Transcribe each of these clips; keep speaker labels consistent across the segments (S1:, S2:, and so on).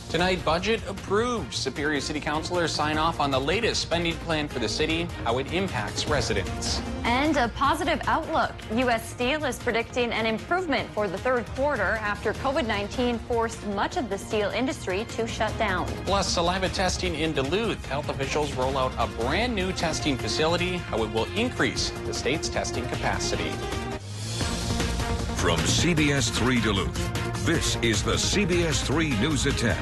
S1: Tonight, budget approved. Superior City Councilors sign off on the latest spending plan for the city, how it impacts residents.
S2: And a positive outlook. U.S. Steel is predicting an improvement for the third quarter after COVID-19 forced much of the steel industry to shut down.
S1: Plus, saliva testing in Duluth. Health officials roll out a brand new testing facility, how it will increase the state's testing capacity.
S3: From CBS3 Duluth, this is the CBS3 News at 10.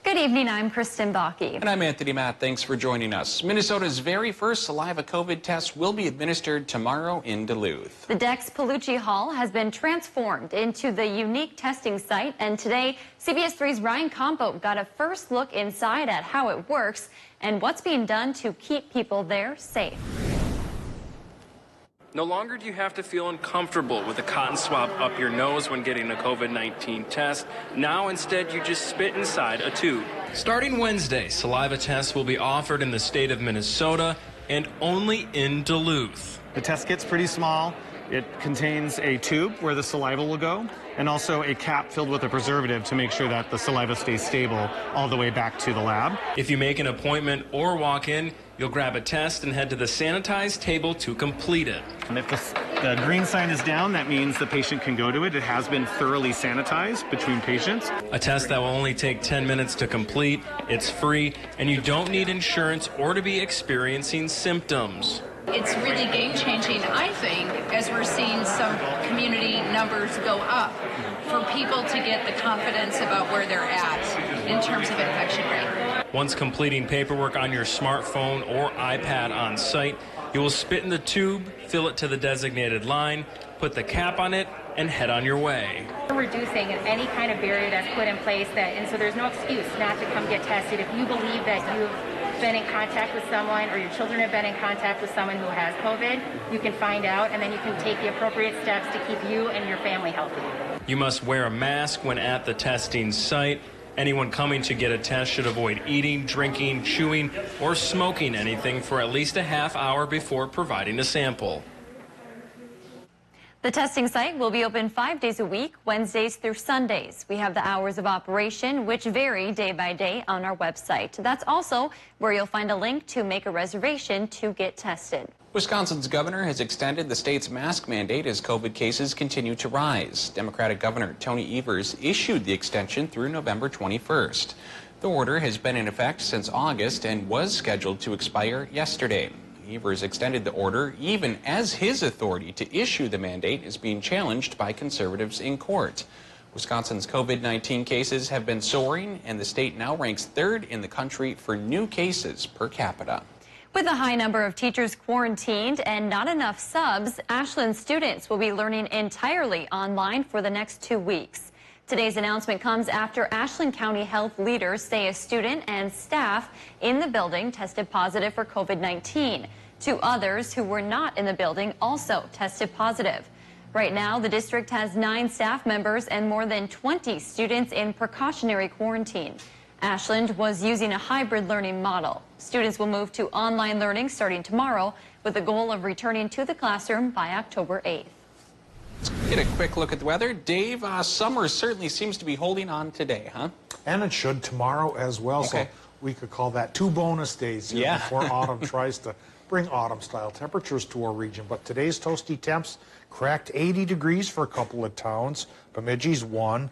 S2: Good evening, I'm Kristen Bakke.
S1: And I'm Anthony Matt. Thanks for joining us. Minnesota's very first saliva COVID test will be administered tomorrow in Duluth.
S2: The Dex Palucci Hall has been transformed into the unique testing site, and today CBS3's Ryan Compo got a first look inside at how it works and what's being done to keep people there safe.
S4: No longer do you have to feel uncomfortable with a cotton swab up your nose when getting a COVID-19 test. Now, instead, you just spit inside a tube. Starting Wednesday, saliva tests will be offered in the state of Minnesota and only in Duluth.
S5: The test kit's pretty small. It contains a tube where the saliva will go and also a cap filled with a preservative to make sure that the saliva stays stable all the way back to the lab.
S4: If you make an appointment or walk in, you'll grab a test and head to the sanitized table to complete it.
S5: And if the green sign is down, that means the patient can go to it. It has been thoroughly sanitized between patients.
S4: A test that will only take 10 minutes to complete, it's free, and you don't need insurance or to be experiencing symptoms.
S6: It's really game-changing, I think, as we're seeing some community numbers go up, for people to get the confidence about where they're at in terms of infection rate.
S4: Once completing paperwork on your smartphone or iPad on site, you will spit in the tube, fill it to the designated line, put the cap on it, and head on your way.
S7: We're reducing any kind of barrier that's put in place, and so there's no excuse not to come get tested. If you believe that you've been in contact with someone or your children have been in contact with someone who has COVID, you can find out, and then you can take the appropriate steps to keep you and your family healthy.
S4: You must wear a mask when at the testing site. Anyone coming to get a test should avoid eating, drinking, chewing, or smoking anything for at least a half hour before providing a sample.
S2: The testing site will be open 5 days a week, Wednesdays through Sundays. We have the hours of operation, which vary day by day, on our website. That's also where you'll find a link to make a reservation to get tested.
S1: Wisconsin's governor has extended the state's mask mandate as COVID cases continue to rise. Democratic Governor Tony Evers issued the extension through November 21st. The order has been in effect since August and was scheduled to expire yesterday. Evers extended the order even as his authority to issue the mandate is being challenged by conservatives in court. Wisconsin's COVID-19 cases have been soaring, and the state now ranks third in the country for new cases per capita.
S2: With a high number of teachers quarantined and not enough subs, Ashland students will be learning entirely online for the next 2 weeks. Today's announcement comes after Ashland County health leaders say a student and staff in the building tested positive for COVID-19. 2 others who were not in the building also tested positive. Right now, the district has 9 staff members and more than 20 students in precautionary quarantine. Ashland was using a hybrid learning model. Students will move to online learning starting tomorrow with the goal of returning to the classroom by October 8th.
S1: Let's get a quick look at the weather. Dave, summer certainly seems to be holding on today, huh?
S8: And it should tomorrow as well.
S1: Okay.
S8: So we could call that 2 bonus days here before autumn tries to bring autumn-style temperatures to our region. But today's toasty temps cracked 80 degrees for a couple of towns. Bemidji's 1,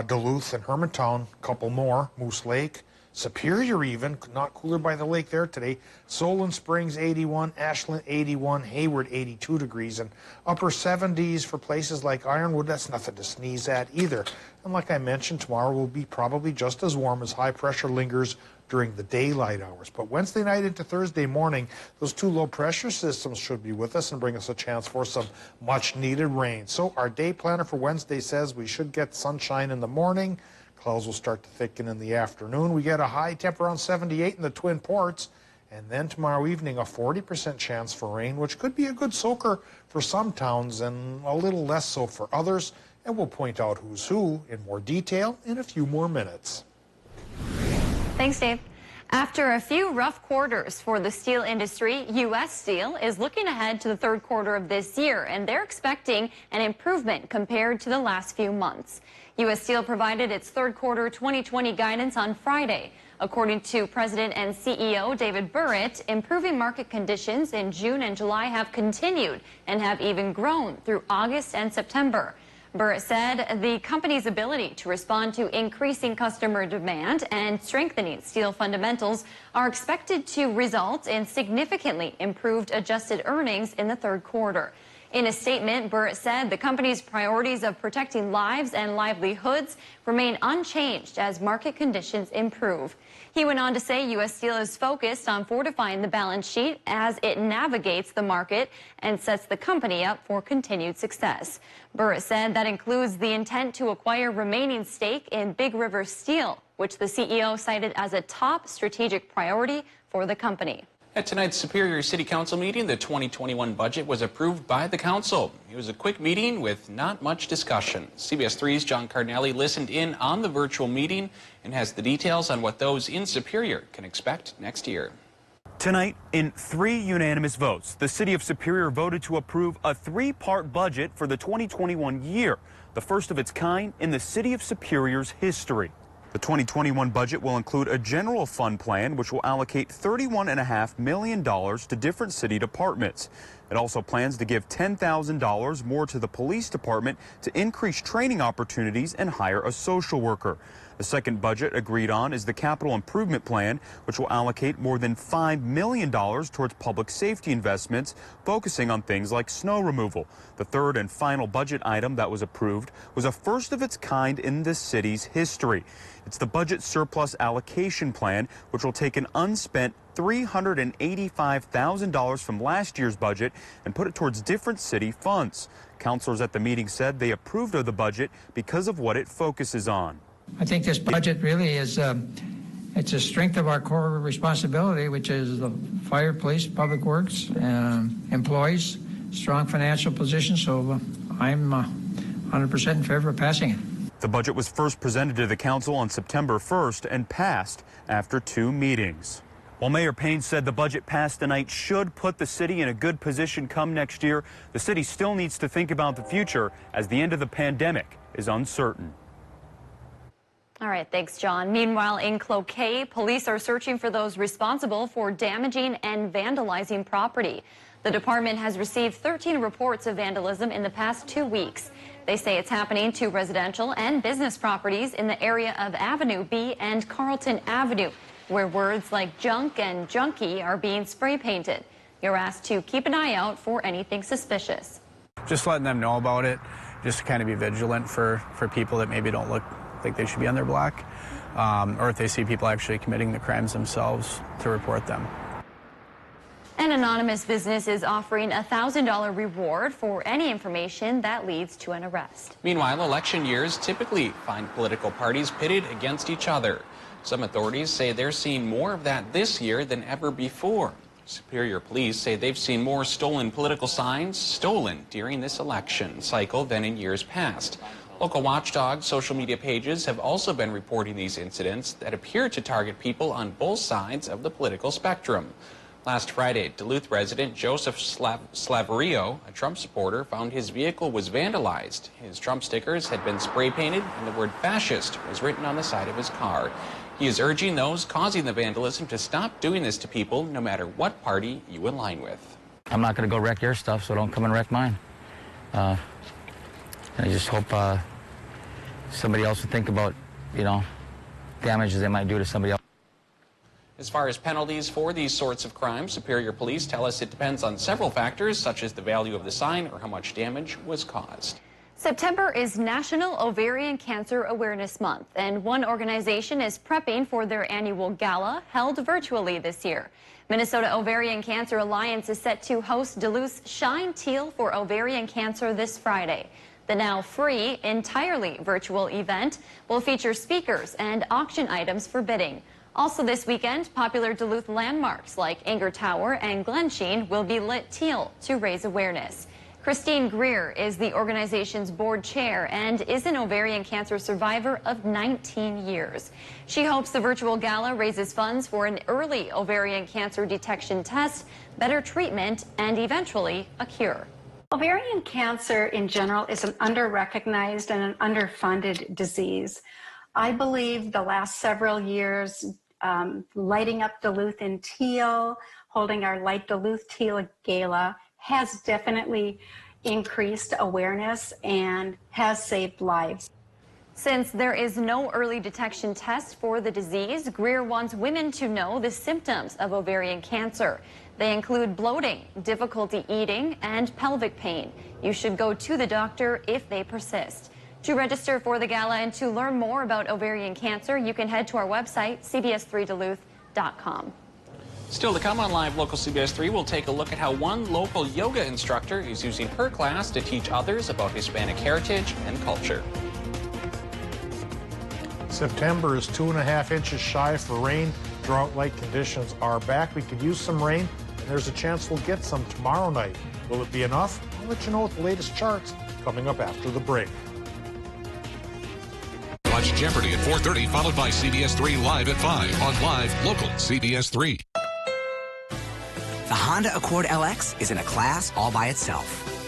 S8: Duluth and Hermantown, a couple more, Moose Lake, Superior even, not cooler by the lake there today. Solon Springs 81, Ashland 81, Hayward 82 degrees, and upper 70s for places like Ironwood. That's nothing to sneeze at either. And like I mentioned, tomorrow will be probably just as warm as high pressure lingers during the daylight hours. But Wednesday night into Thursday morning, those 2 low pressure systems should be with us and bring us a chance for some much needed rain. So our day planner for Wednesday says we should get sunshine in the morning. Clouds will start to thicken in the afternoon. We get a high temp around 78 in the Twin Ports. And then tomorrow evening, a 40% chance for rain, which could be a good soaker for some towns and a little less so for others. And we'll point out who's who in more detail in a few more minutes.
S2: Thanks, Dave. After a few rough quarters for the steel industry, U.S. Steel is looking ahead to the third quarter of this year, and they're expecting an improvement compared to the last few months. U.S. Steel provided its third quarter 2020 guidance on Friday. According to President and CEO David Burritt, improving market conditions in June and July have continued and have even grown through August and September. Burritt said the company's ability to respond to increasing customer demand and strengthening steel fundamentals are expected to result in significantly improved adjusted earnings in the third quarter. In a statement, Burritt said the company's priorities of protecting lives and livelihoods remain unchanged as market conditions improve. He went on to say U.S. Steel is focused on fortifying the balance sheet as it navigates the market and sets the company up for continued success. Burritt said that includes the intent to acquire remaining stake in Big River Steel, which the CEO cited as a top strategic priority for the company.
S1: At tonight's Superior City Council meeting, the 2021 budget was approved by the council. It was a quick meeting with not much discussion. CBS 3's John Cardinelli listened in on the virtual meeting and has the details on what those in Superior can expect next year.
S9: Tonight, in 3 unanimous votes, the City of Superior voted to approve a 3-part budget for the 2021 year, the first of its kind in the City of Superior's history. The 2021 budget will include a general fund plan, which will allocate $31.5 million to different city departments. It also plans to give $10,000 more to the police department to increase training opportunities and hire a social worker. The second budget agreed on is the capital improvement plan, which will allocate more than $5 million towards public safety investments, focusing on things like snow removal. The third and final budget item that was approved was a first of its kind in the city's history. It's the budget surplus allocation plan, which will take an unspent $385,000 from last year's budget and put it towards different city funds. Councilors at the meeting said they approved of the budget because of what it focuses on.
S10: I think this budget really is it's a strength of our core responsibility, which is the fire, police, public works, employees, strong financial position. So I'm 100% in favor of passing it.
S9: The budget was first presented to the council on September 1st and passed after 2 meetings. While Mayor Payne said the budget passed tonight should put the city in a good position come next year, the city still needs to think about the future as the end of the pandemic is uncertain.
S2: All right, thanks, John. Meanwhile, in Cloquet, police are searching for those responsible for damaging and vandalizing property. The department has received 13 reports of vandalism in the past 2 weeks. They say it's happening to residential and business properties in the area of Avenue B and Carlton Avenue, where words like junk and junkie are being spray painted. You're asked to keep an eye out for anything suspicious.
S11: Just letting them know about it, just to kind of be vigilant for people that maybe don't look like they should be on their block, or if they see people actually committing the crimes themselves, to report them.
S2: An anonymous business is offering a $1,000 reward for any information that leads to an arrest.
S1: Meanwhile, election years typically find political parties pitted against each other. Some authorities say they're seeing more of that this year than ever before. Superior Police say they've seen more stolen political signs stolen during this election cycle than in years past. Local watchdog social media pages have also been reporting these incidents that appear to target people on both sides of the political spectrum. Last Friday, Duluth resident Joseph Slaverio, a Trump supporter, found his vehicle was vandalized. His Trump stickers had been spray painted and the word fascist was written on the side of his car. He is urging those causing the vandalism to stop doing this to people, no matter what party you align with.
S12: I'm not going to go wreck your stuff, so don't come and wreck mine. I just hope somebody else would think about, damages they might do to somebody else.
S1: As far as penalties for these sorts of crimes, Superior Police tell us it depends on several factors, such as the value of the sign or how much damage was caused.
S2: September is National Ovarian Cancer Awareness Month, and one organization is prepping for their annual gala held virtually this year. Minnesota Ovarian Cancer Alliance is set to host Duluth's Shine Teal for Ovarian Cancer this Friday. The now free, entirely virtual event will feature speakers and auction items for bidding. Also this weekend, popular Duluth landmarks like Anger Tower and Glensheen will be lit teal to raise awareness. Christine Greer is the organization's board chair and is an ovarian cancer survivor of 19 years. She hopes the virtual gala raises funds for an early ovarian cancer detection test, better treatment, and eventually a cure.
S13: Ovarian cancer in general is an under-recognized and an underfunded disease. I believe the last several years, lighting up Duluth in teal, holding our Light Duluth Teal Gala has definitely increased awareness and has saved lives.
S2: Since there is no early detection test for the disease, Greer wants women to know the symptoms of ovarian cancer. They include bloating, difficulty eating, and pelvic pain. You should go to the doctor if they persist. To register for the gala and to learn more about ovarian cancer, you can head to our website, cbs3duluth.com.
S1: Still to come on Live Local CBS 3, we'll take a look at how one local yoga instructor is using her class to teach others about Hispanic heritage and culture.
S8: September is 2.5 inches shy for rain. Drought-like conditions are back. We could use some rain, and there's a chance we'll get some tomorrow night. Will it be enough? I'll let you know with the latest charts coming up after the break.
S3: Watch Jeopardy at 4:30, followed by CBS 3 Live at 5 on Live Local CBS 3.
S14: The Honda Accord LX is in a class all by itself.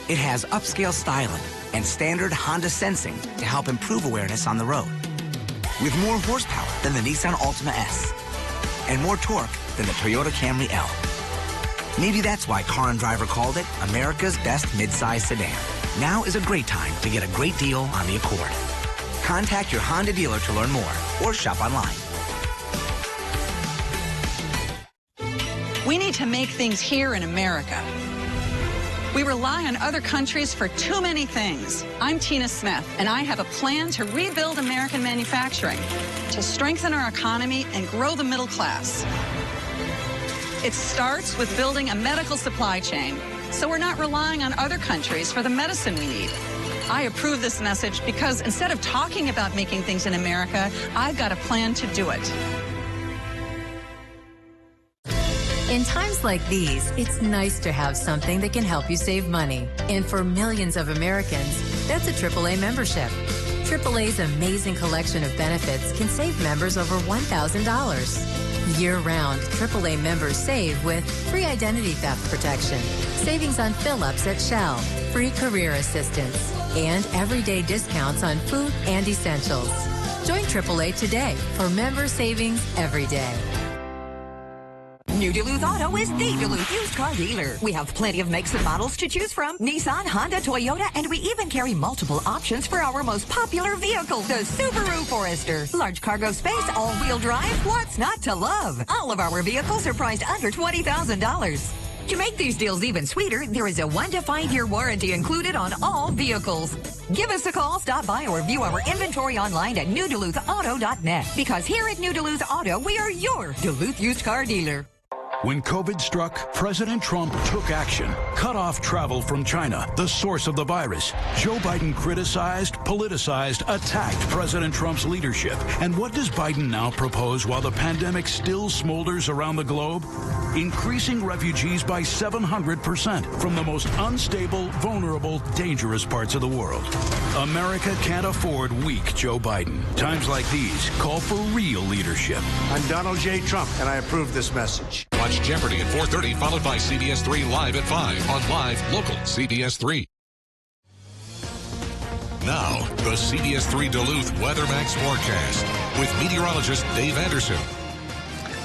S14: It has upscale styling and standard Honda sensing to help improve awareness on the road. With more horsepower than the Nissan Altima S and more torque than the Toyota Camry L. Maybe that's why Car and Driver called it America's best midsize sedan. Now is a great time to get a great deal on the Accord. Contact your Honda dealer to learn more or shop online.
S15: We need to make things here in America. We rely on other countries for too many things. I'm Tina Smith, and I have a plan to rebuild American manufacturing, to strengthen our economy and grow the middle class. It starts with building a medical supply chain, so we're not relying on other countries for the medicine we need. I approve this message because instead of talking about making things in America, I've got a plan to do it.
S16: In times like these, it's nice to have something that can help you save money. And for millions of Americans, that's a AAA membership. AAA's amazing collection of benefits can save members over $1,000. Year-round, AAA members save with free identity theft protection, savings on fill-ups at Shell, free career assistance, and everyday discounts on food and essentials. Join AAA today for member savings every day.
S17: New Duluth Auto is the Duluth used car dealer. We have plenty of makes and models to choose from. Nissan, Honda, Toyota, and we even carry multiple options for our most popular vehicle, the Subaru Forester. Large cargo space, all-wheel drive, what's not to love? All of our vehicles are priced under $20,000. To make these deals even sweeter, there is a 1 to 5 year warranty included on all vehicles. Give us a call, stop by, or view our inventory online at newduluthauto.net. Because here at New Duluth Auto, we are your Duluth used car dealer.
S18: When COVID struck, President Trump took action, cut off travel from China, the source of the virus. Joe Biden criticized, politicized, attacked President Trump's leadership. And what does Biden now propose while the pandemic still smolders around the globe? Increasing refugees by 700% from the most unstable, vulnerable, dangerous parts of the world. America can't afford weak Joe Biden. Times like these call for real leadership.
S19: I'm Donald J. Trump, and I approve this message.
S3: Watch Jeopardy at 4:30, followed by CBS 3 Live at 5 on Live Local CBS 3. Now, the CBS 3 Duluth WeatherMax forecast with meteorologist Dave Anderson.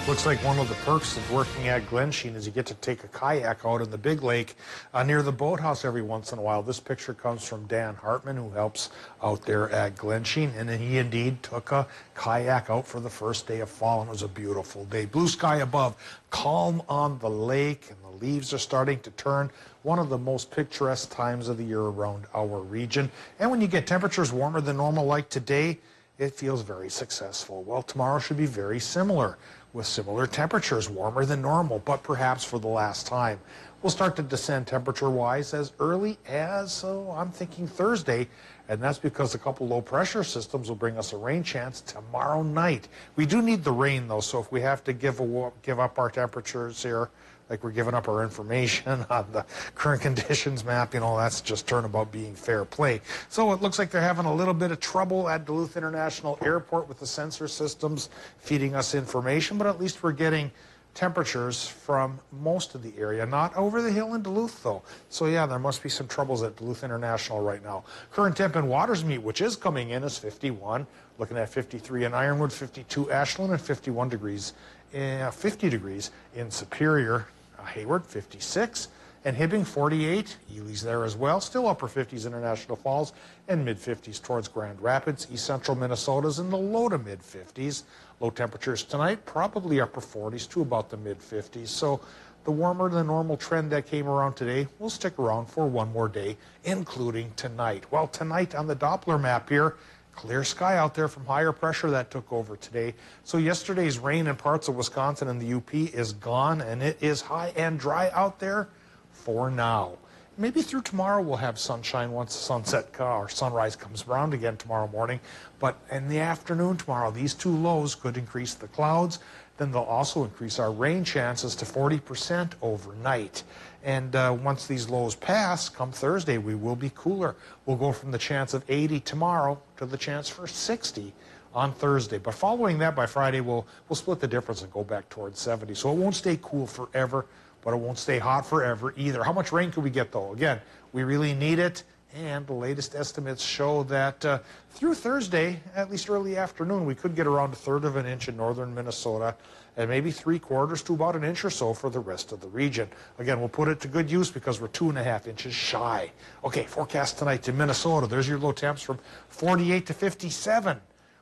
S8: Looks like one of the perks of working at Glensheen is you get to take a kayak out in the big lake near the boathouse every once in a while. This picture comes from Dan Hartman, who helps out there at Glensheen, and he indeed took a kayak out for the first day of fall, and it was a beautiful day. Blue sky above, calm on the lake, and the leaves are starting to turn. One of the most picturesque times of the year around our region. And when you get temperatures warmer than normal like today, it feels very successful. Well, tomorrow should be very similar, with similar temperatures, warmer than normal, but perhaps for the last time. We'll start to descend temperature-wise as early as, I'm thinking Thursday, and that's because a couple low-pressure systems will bring us a rain chance tomorrow night. We do need the rain, though, so if we have to give up our temperatures here, like we're giving up our information on the current conditions map. You know, that's just turnabout being fair play. So it looks like they're having a little bit of trouble at Duluth International Airport with the sensor systems feeding us information, but at least we're getting temperatures from most of the area, not over the hill in Duluth though. So yeah, there must be some troubles at Duluth International right now. Current temp in Watersmeet, which is coming in, is 51. Looking at 53 in Ironwood, 52 Ashland, and 51 degrees, 50 degrees in Superior. Hayward, 56. And Hibbing, 48. Ely's there as well. Still upper 50s in International Falls and mid-50s towards Grand Rapids. East Central Minnesota's in the low to mid-50s. Low temperatures tonight, probably upper 40s to about the mid-50s. So the warmer than normal trend that came around today will stick around for one more day, including tonight. Well, tonight on the Doppler map here, clear sky out there from higher pressure that took over today. So yesterday's rain in parts of Wisconsin and the UP is gone, and it is high and dry out there for now. Maybe through tomorrow we'll have sunshine once the sunset or sunrise comes around again tomorrow morning. But in the afternoon tomorrow, these two lows could increase the clouds. Then they'll also increase our rain chances to 40% overnight. And once these lows pass, come Thursday, we will be cooler. We'll go from the chance of 80 tomorrow to the chance for 60 on Thursday. But following that, by Friday, we'll split the difference and go back towards 70. So it won't stay cool forever, but it won't stay hot forever either. How much rain could we get, though? Again, we really need it. And the latest estimates show that through Thursday, at least early afternoon, we could get around 1/3 of an inch in northern Minnesota and maybe 3/4 to about an inch or so for the rest of the region. Again, we'll put it to good use because we're 2.5 inches shy. Okay, forecast tonight in Minnesota. There's your low temps from 48 to 57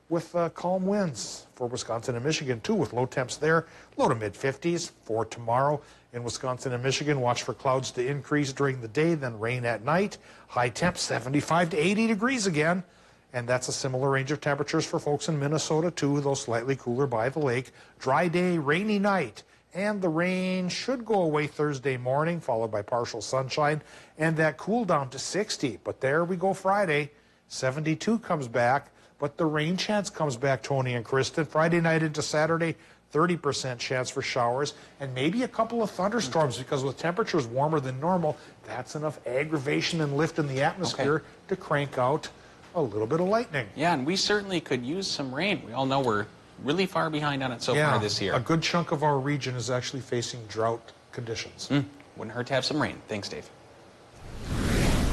S8: with calm winds for Wisconsin and Michigan, too, with low temps there, low to mid-50s for tomorrow. In Wisconsin and Michigan, watch for clouds to increase during the day, then rain at night. High temp 75 to 80 degrees again. And that's a similar range of temperatures for folks in Minnesota, too, though slightly cooler by the lake. Dry day, rainy night. And the rain should go away Thursday morning, followed by partial sunshine. And that cool down to 60. But there we go Friday. 72 comes back. But the rain chance comes back, Tony and Kristen. Friday night into Saturday, 30% chance for showers and maybe a couple of thunderstorms because with temperatures warmer than normal, that's enough aggravation and lift in the atmosphere to crank out a little bit of lightning.
S1: Yeah, and we certainly could use some rain. We all know we're really far behind on it so far this year.
S8: A good chunk of our region is actually facing drought conditions.
S1: Wouldn't hurt to have some rain. Thanks, Dave.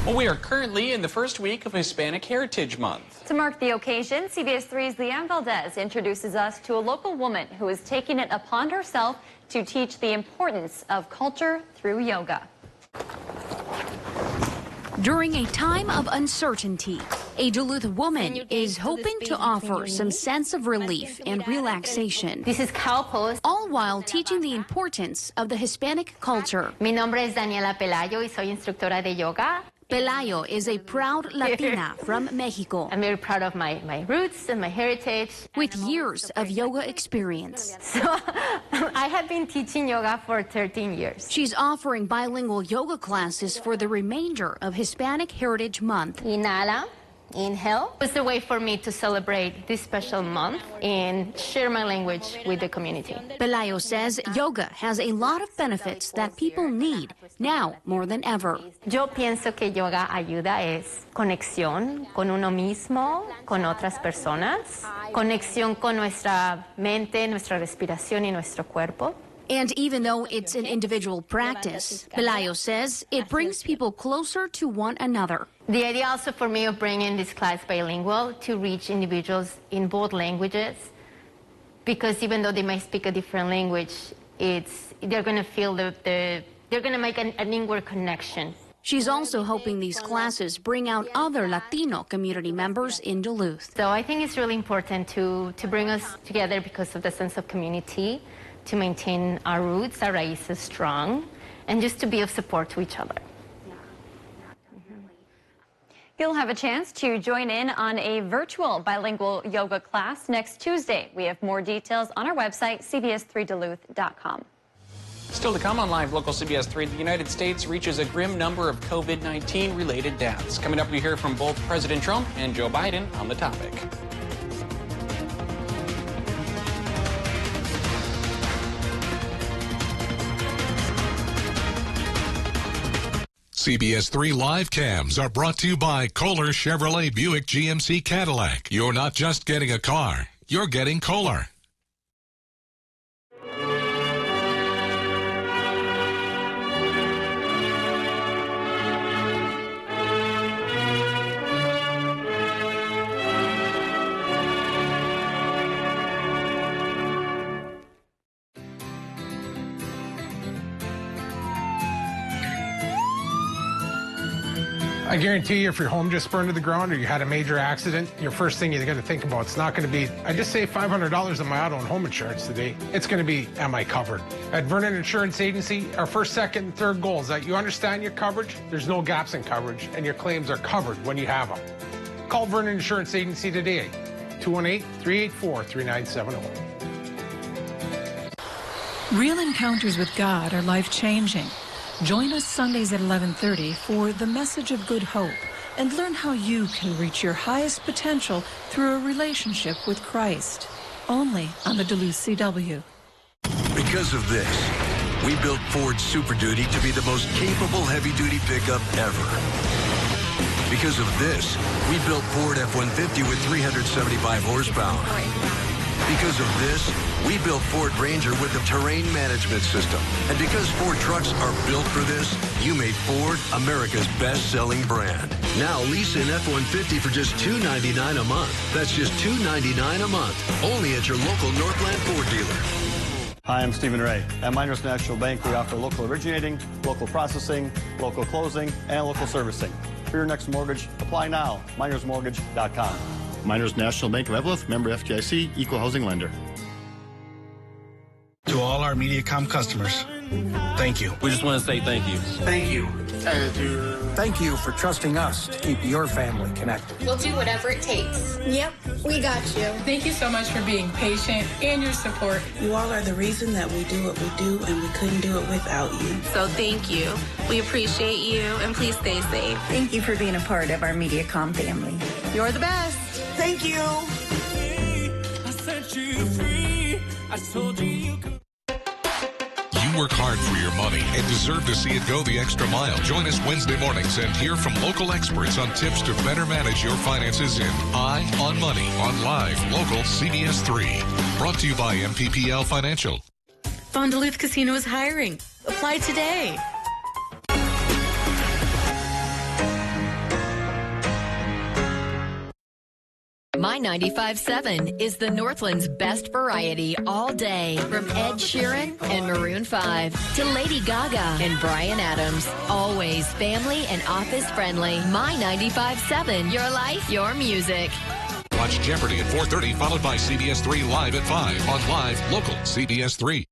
S1: Well, we are currently in the first week of Hispanic Heritage Month.
S2: To mark the occasion, CBS3's Leanne Valdez introduces us to a local woman who is taking it upon herself to teach the importance of culture through yoga.
S20: During a time of uncertainty, a Duluth woman is hoping to offer some sense of relief and relaxation.
S21: This is cow pose.
S20: All while teaching the importance of the Hispanic culture.
S21: Mi nombre es Daniela Pelayo y soy instructora de yoga.
S20: Pelayo is a proud Latina from Mexico.
S21: I'm very proud of my roots and my heritage.
S20: With years of yoga experience.
S21: So I have been teaching yoga for 13 years.
S20: She's offering bilingual yoga classes for the remainder of Hispanic Heritage Month.
S21: Inhala. Inhale. It's a way for me to celebrate this special month and share my language with the community.
S20: Pelayo says yoga has a lot of benefits that people need now more than ever.
S21: Yo pienso que yoga ayuda es conexión con uno mismo, con otras personas, conexión con nuestra mente, nuestra respiración y nuestro cuerpo.
S20: And even though it's an individual practice, Pelayo says it brings people closer to one another.
S21: The idea also for me of bringing this class bilingual to reach individuals in both languages, because even though they might speak a different language, they're going to feel they're going to make an inward connection.
S20: She's also hoping these classes bring out other Latino community members in Duluth.
S21: So I think it's really important to bring us together because of the sense of community, to maintain our roots, our raíces strong, and just to be of support to each other.
S2: You'll have a chance to join in on a virtual bilingual yoga class next Tuesday. We have more details on our website, cbs3duluth.com.
S1: Still to come on Live Local CBS 3, the United States reaches a grim number of COVID-19 related deaths. Coming up, we hear from both President Trump and Joe Biden on the topic.
S5: CBS3 Live Cams are brought to you by Kohler Chevrolet Buick GMC Cadillac. You're not just getting a car, you're getting Kohler.
S22: I guarantee you, if your home just burned to the ground or you had a major accident, your first thing you're going to think about, it's not going to be, I just saved $500 on my auto and home insurance today. It's going to be, am I covered? At Vernon Insurance Agency, our first, second, and third goal is that you understand your coverage, there's no gaps in coverage, and your claims are covered when you have them. Call Vernon Insurance Agency today, 218-384-3970.
S23: Real encounters with God are life-changing. Join us Sundays at 11:30 for The Message of Good Hope and learn how you can reach your highest potential through a relationship with Christ. Only on the Duluth CW.
S24: Because of this, we built Ford Super Duty to be the most capable heavy-duty pickup ever. Because of this, we built Ford F-150 with 375 horsepower. Because of this, we built Ford Ranger with a terrain management system. And because Ford trucks are built for this, you made Ford America's best-selling brand. Now lease an F-150 for just $299 a month. That's just $299 a month. Only at your local Northland Ford dealer.
S25: Hi, I'm Stephen Ray. At Miners National Bank, we offer local originating, local processing, local closing, and local servicing. For your next mortgage, apply now. MinersMortgage.com.
S26: Miners National Bank of Evelyn, member FDIC, equal housing lender.
S27: To all our MediaCom customers, thank you.
S28: We just want to say thank you.
S27: Thank you. Thank you. Thank you for trusting us to keep your family connected.
S29: We'll do whatever it takes. Yep, we got you.
S30: Thank you so much for being patient and your support.
S31: You all are the reason that we do what we do, and we couldn't do it without you.
S29: So thank you. We appreciate you, and please stay safe.
S31: Thank you for being a part of our MediaCom family.
S29: You're the best.
S31: Thank you.
S28: I set you free. I told you could.
S5: You work hard for your money and deserve to see it go the extra mile. Join us Wednesday mornings and hear from local experts on tips to better manage your finances in Eye on Money on live local CBS3. Brought to you by MPPL Financial.
S32: Fond du Lac Casino is hiring. Apply today.
S16: My 95.7 is the Northland's best variety all day. From Ed Sheeran and Maroon 5 to Lady Gaga and Bryan Adams. Always family and office friendly. My 95.7, your life, your music.
S5: Watch Jeopardy at 4:30, followed by CBS3 Live at 5 on live local CBS3.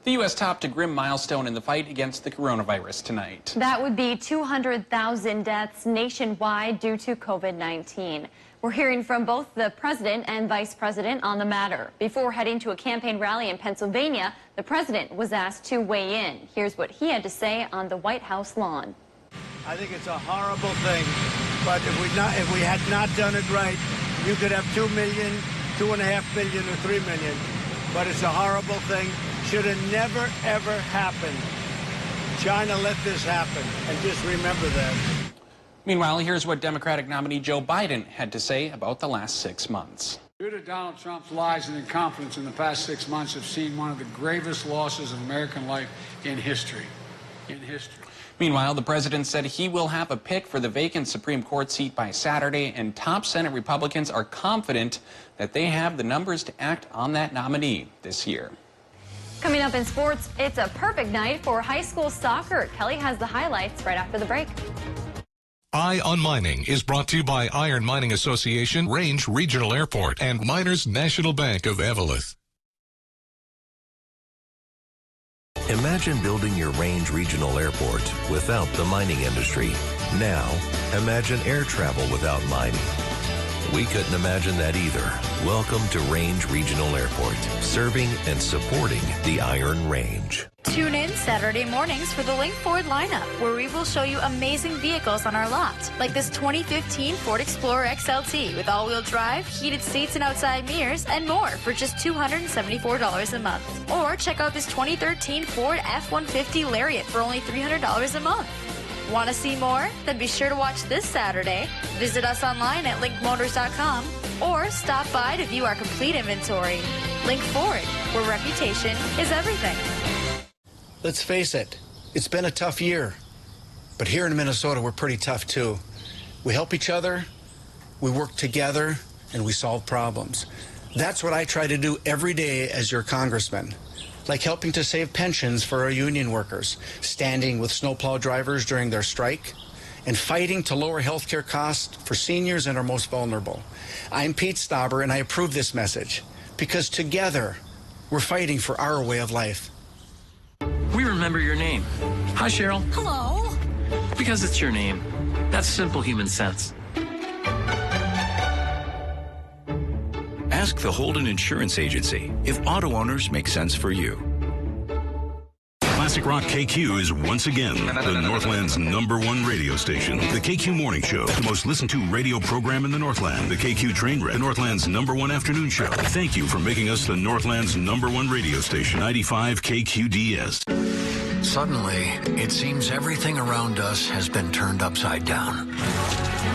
S1: The U.S. topped a grim milestone in the fight against the coronavirus tonight.
S2: That would be 200,000 deaths nationwide due to COVID-19. We're hearing from both the president and vice president on the matter. Before heading to a campaign rally in Pennsylvania, the president was asked to weigh in. Here's what he had to say on the White House lawn.
S33: I think it's a horrible thing, but if we had not done it right, you could have 2 million, 2.5 million, or 3 million. But it's a horrible thing. Should have never, ever happened. China let this happen, and just remember that.
S1: Meanwhile, here's what Democratic nominee Joe Biden had to say about the last 6 months.
S34: Due to Donald Trump's lies and incompetence in the past 6 months, have seen one of the gravest losses of American life in history.
S1: Meanwhile, the president said he will have a pick for the vacant Supreme Court seat by Saturday, and top Senate Republicans are confident that they have the numbers to act on that nominee this year.
S2: Coming up in sports, it's a perfect night for high school soccer. Kelly has the highlights right after the break.
S5: Eye on Mining is brought to you by Iron Mining Association, Range Regional Airport, and Miners National Bank of Evelyn.
S35: Imagine building your Range Regional Airport without the mining industry. Now, imagine air travel without mining. We couldn't imagine that either. Welcome to Range Regional Airport, serving and supporting the Iron Range.
S36: Tune in Saturday mornings for the Link Ford lineup, where we will show you amazing vehicles on our lot, like this 2015 Ford Explorer XLT with all-wheel drive, heated seats and outside mirrors, and more for just $274 a month. Or check out this 2013 Ford F-150 Lariat for only $300 a month. Want to see more? Then be sure to watch this Saturday. Visit us online at linkmotors.com or stop by to view our complete inventory. Link Ford, where reputation is everything.
S27: Let's face it, it's been a tough year. But here in Minnesota, we're pretty tough too. We help each other, we work together, and we solve problems. That's what I try to do every day as your congressman. Like helping to save pensions for our union workers, standing with snowplow drivers during their strike, and fighting to lower health care costs for seniors and our most vulnerable. I'm Pete Stauber, and I approve this message because together we're fighting for our way of life.
S3: We remember your name. Hi, Cheryl.
S32: Hello.
S3: Because it's your name. That's simple human sense.
S4: Ask the Holden Insurance Agency if auto owners make sense for you.
S6: Classic Rock KQ is once again the Northland's #1 radio station. The KQ Morning Show, the most listened to radio program in the Northland. The KQ Trainwreck, the Northland's #1 afternoon show. Thank you for making us the Northland's #1 radio station. 95 KQDS.
S27: Suddenly, it seems everything around us has been turned upside down.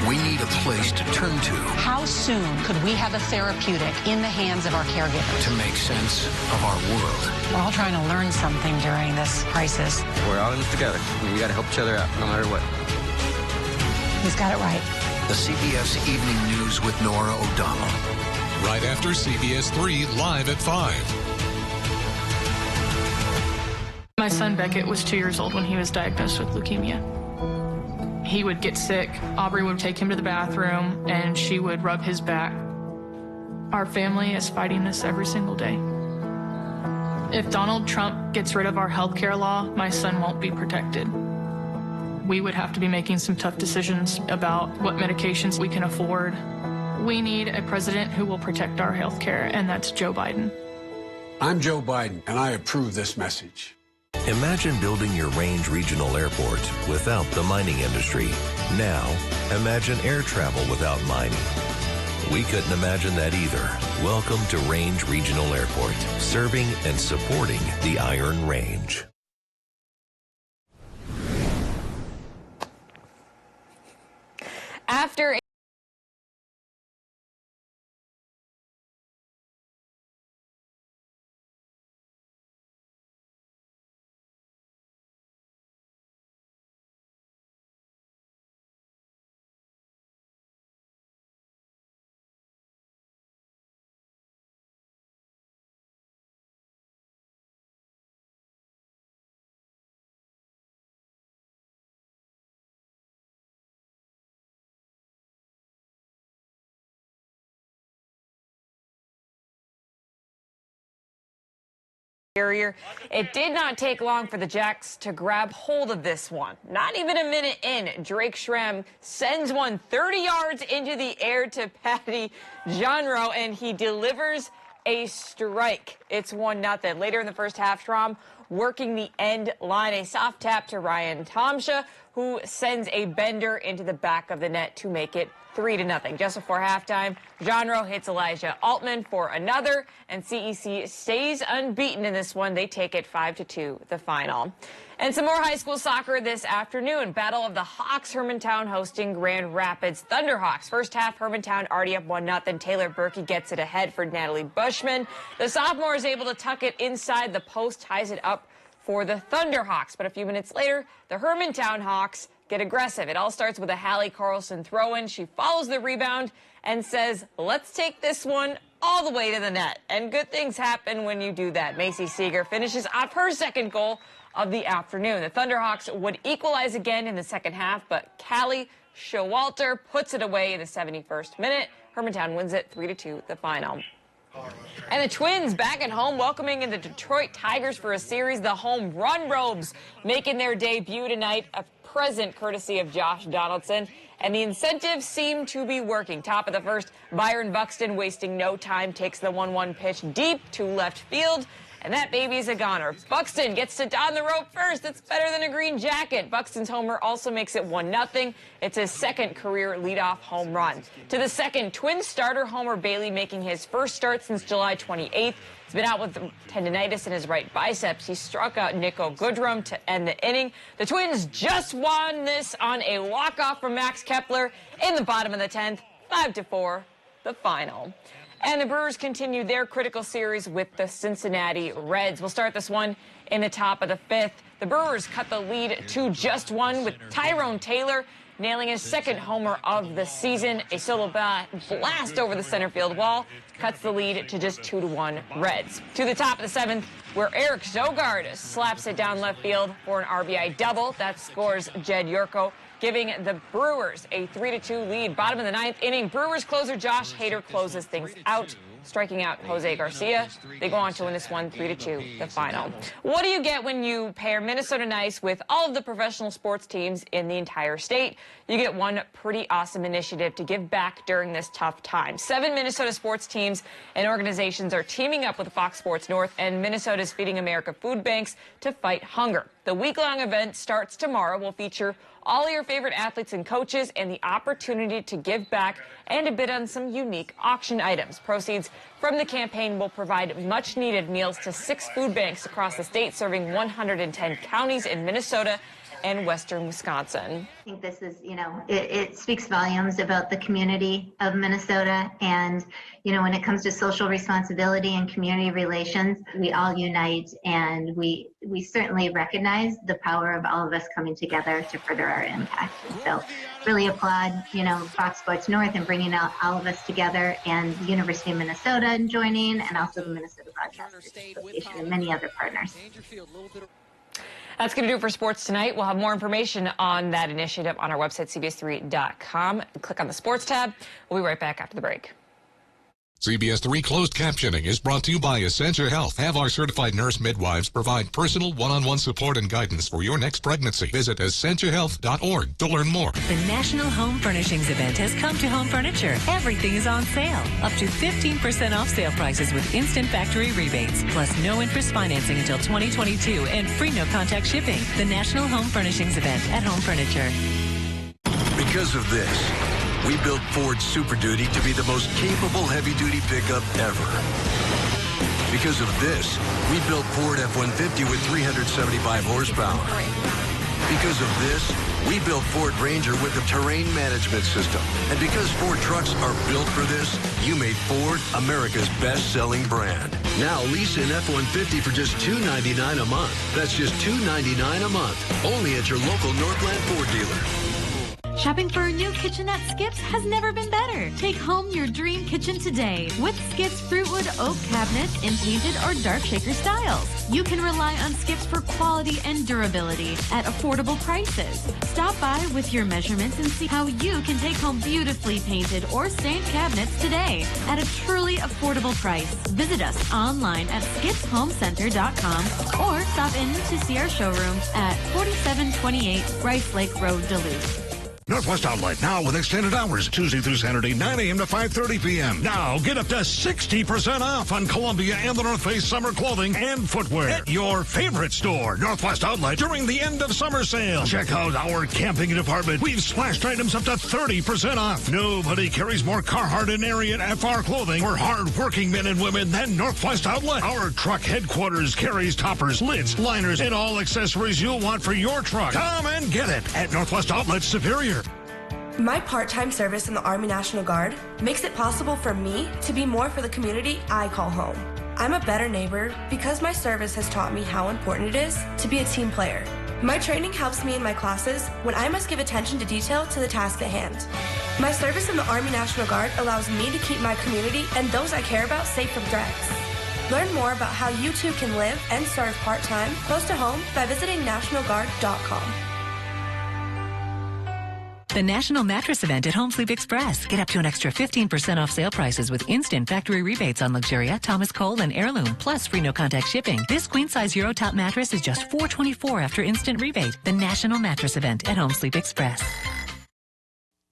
S27: We need a place to turn to.
S7: How soon could we have a therapeutic in the hands of our caregivers?
S27: To make sense of our world.
S7: We're all trying to learn something during this crisis.
S8: We're all in this together. We got to help each other out, no matter what.
S7: He's got it right.
S27: The CBS Evening News with Nora O'Donnell.
S5: Right after CBS3 live at 5.
S30: My son Beckett was 2 years old when he was diagnosed with leukemia. He would get sick. Aubrey would take him to the bathroom and she would rub his back. Our family is fighting this every single day. If Donald Trump gets rid of our health care law, my son won't be protected. We would have to be making some tough decisions about what medications we can afford. We need a president who will protect our health care, and that's Joe Biden.
S9: I'm Joe Biden, and I approve this message.
S35: Imagine building your Range Regional Airport without the mining industry. Now, imagine air travel without mining. We couldn't imagine that either. Welcome to Range Regional Airport, serving and supporting the Iron Range.
S10: After Carrier. It did not take long for the Jacks to grab hold of this one. Not even a minute in, Drake Schramm sends one 30 yards into the air to Patty Jonro, and he delivers a strike. It's 1-0. Later in the first half, Schramm working the end line, a soft tap to Ryan Tomsha, who sends a bender into the back of the net to make it 3-0. Just before halftime, Jonro hits Elijah Altman for another, and CEC stays unbeaten in this one. They take it 5-2, the final. And some more high school soccer this afternoon. Battle of the Hawks, Hermantown hosting Grand Rapids Thunderhawks. First half, Hermantown already up 1-0. Taylor Berkey gets it ahead for Natalie Bushman. The sophomore is able to tuck it inside the post, ties it up for the Thunderhawks. But a few minutes later, the Hermantown Hawks get aggressive. It all starts with a Hallie Carlson throw-in. She follows the rebound and says, let's take this one all the way to the net. And good things happen when you do that. Macy Seeger finishes off her second goal of the afternoon. The Thunderhawks would equalize again in the second half, but Callie Showalter puts it away in the 71st minute. Hermantown wins it 3-2, the final. And the Twins back at home welcoming in the Detroit Tigers for a series. The home run robes making their debut tonight, a present courtesy of Josh Donaldson. And the incentives seem to be working. Top of the first, Byron Buxton wasting no time takes the 1-1 pitch deep to left field. And that baby's a goner. Buxton gets to don the rope first. It's better than a green jacket. Buxton's homer also makes it 1-0. It's his second career leadoff home run. To the second, Twins starter Homer Bailey making his first start since July 28th. He's been out with tendinitis in his right biceps. He struck out Nico Goodrum to end the inning. The Twins just won this on a walk-off from Max Kepler in the bottom of the 10th, 5-4, the final. And the Brewers continue their critical series with the Cincinnati Reds. We'll start this one in the top of the 5th. The Brewers cut the lead to just one with Tyrone Taylor nailing his second homer of the season. A solo blast over the center field wall cuts the lead to just 2-1 Reds. To the top of the 7th, where Eric Zogard slaps it down left field for an RBI double. That scores Jed Yorko, giving the Brewers a 3-2 lead. Bottom of the 9th inning, Brewers closer Josh Hader closes things out, striking out Jose Garcia. They go on to win this one 3-2, the final. What do you get when you pair Minnesota Nice with all of the professional sports teams in the entire state? You get one pretty awesome initiative to give back during this tough time. 7 Minnesota sports teams and organizations are teaming up with Fox Sports North and Minnesota's Feeding America food banks to fight hunger. The week-long event starts tomorrow. Will feature all your favorite athletes and coaches and the opportunity to give back and a bid on some unique auction items. Proceeds from the campaign will provide much-needed meals to 6 food banks across the state, serving 110 counties in Minnesota and western Wisconsin.
S11: I think this is, it speaks volumes about the community of Minnesota. And, when it comes to social responsibility and community relations, we all unite, and we certainly recognize the power of all of us coming together to further our impact. So really applaud, Fox Sports North and bringing out all of us together, and the University of Minnesota and joining, and also the Minnesota Broadcasters Association and many other partners.
S10: That's going to do it for sports tonight. We'll have more information on that initiative on our website, CBS3.com. Click on the sports tab. We'll be right back after the break.
S5: CBS3 closed captioning is brought to you by Essentia Health. Have our certified nurse midwives provide personal one-on-one support and guidance for your next pregnancy. Visit essentiahealth.org to learn more.
S12: The National Home Furnishings event has come to Home Furniture. Everything is on sale. Up to 15% off sale prices with instant factory rebates. Plus no interest financing until 2022 and free no-contact shipping. The National Home Furnishings event at Home Furniture.
S13: Because of this, we built Ford Super Duty to be the most capable heavy-duty pickup ever. Because of this, we built Ford F-150 with 375 horsepower. Because of this, we built Ford Ranger with the terrain management system. And because Ford trucks are built for this, you made Ford America's best-selling brand. Now lease an F-150 for just $299 a month. That's just $299 a month. Only at your local Northland Ford dealer.
S14: Shopping for a new kitchen at Skips has never been better. Take home your dream kitchen today with Skips Fruitwood Oak Cabinets in painted or dark shaker styles. You can rely on Skips for quality and durability at affordable prices. Stop by with your measurements and see how you can take home beautifully painted or stained cabinets today at a truly affordable price. Visit us online at skipshomecenter.com or stop in to see our showroom at 4728 Rice Lake Road, Duluth.
S15: Northwest Outlet, now with extended hours, Tuesday through Saturday, 9 a.m. to 5:30 p.m. Now, get up to 60% off on Columbia and the North Face summer clothing and footwear at your favorite store, Northwest Outlet, during the end of summer sale. Check out our camping department. We've slashed items up to 30% off. Nobody carries more Carhartt and Ariat FR clothing for hard-working men and women than Northwest Outlet. Our truck headquarters carries toppers, lids, liners, and all accessories you'll want for your truck. Come and get it at Northwest Outlet Superior.
S17: My part-time service in the Army National Guard makes it possible for me to be more for the community I call home. I'm a better neighbor because my service has taught me how important it is to be a team player. My training helps me in my classes when I must give attention to detail to the task at hand. My service in the Army National Guard allows me to keep my community and those I care about safe from threats. Learn more about how you too can live and serve part-time close to home by visiting nationalguard.com.
S12: The National Mattress Event at Home Sleep Express. Get up to an extra 15% off sale prices with instant factory rebates on Luxuria, Thomas Cole, and Heirloom, plus free no-contact shipping. This queen-size Euro top mattress is just $424 after instant rebate. The National Mattress Event at Home Sleep Express.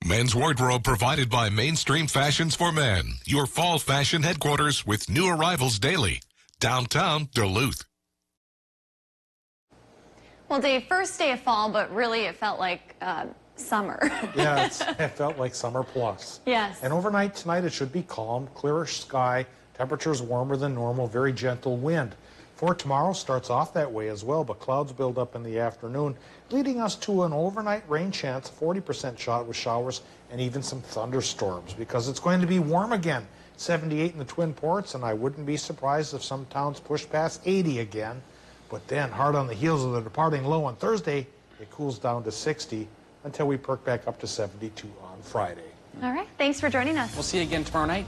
S5: Men's wardrobe provided by Mainstream Fashions for Men, your fall fashion headquarters with new arrivals daily. downtown Duluth.
S2: Well, Dave, first day of fall, but really it felt like summer.
S1: Yeah, it felt like summer plus.
S2: Yes.
S1: And overnight tonight, it should be calm, clearish sky, temperatures warmer than normal, very gentle wind. For tomorrow starts off that way as well, but clouds build up in the afternoon, leading us to an overnight rain chance, 40% shot with showers and even some thunderstorms, because it's going to be warm again. 78 in the Twin Ports, and I wouldn't be surprised if some towns push past 80 again. But then, hard on the heels of the departing low on Thursday, it cools down to 60 until we perk back up to 72 on Friday.
S2: All right. Thanks for joining us.
S8: We'll see you again tomorrow night.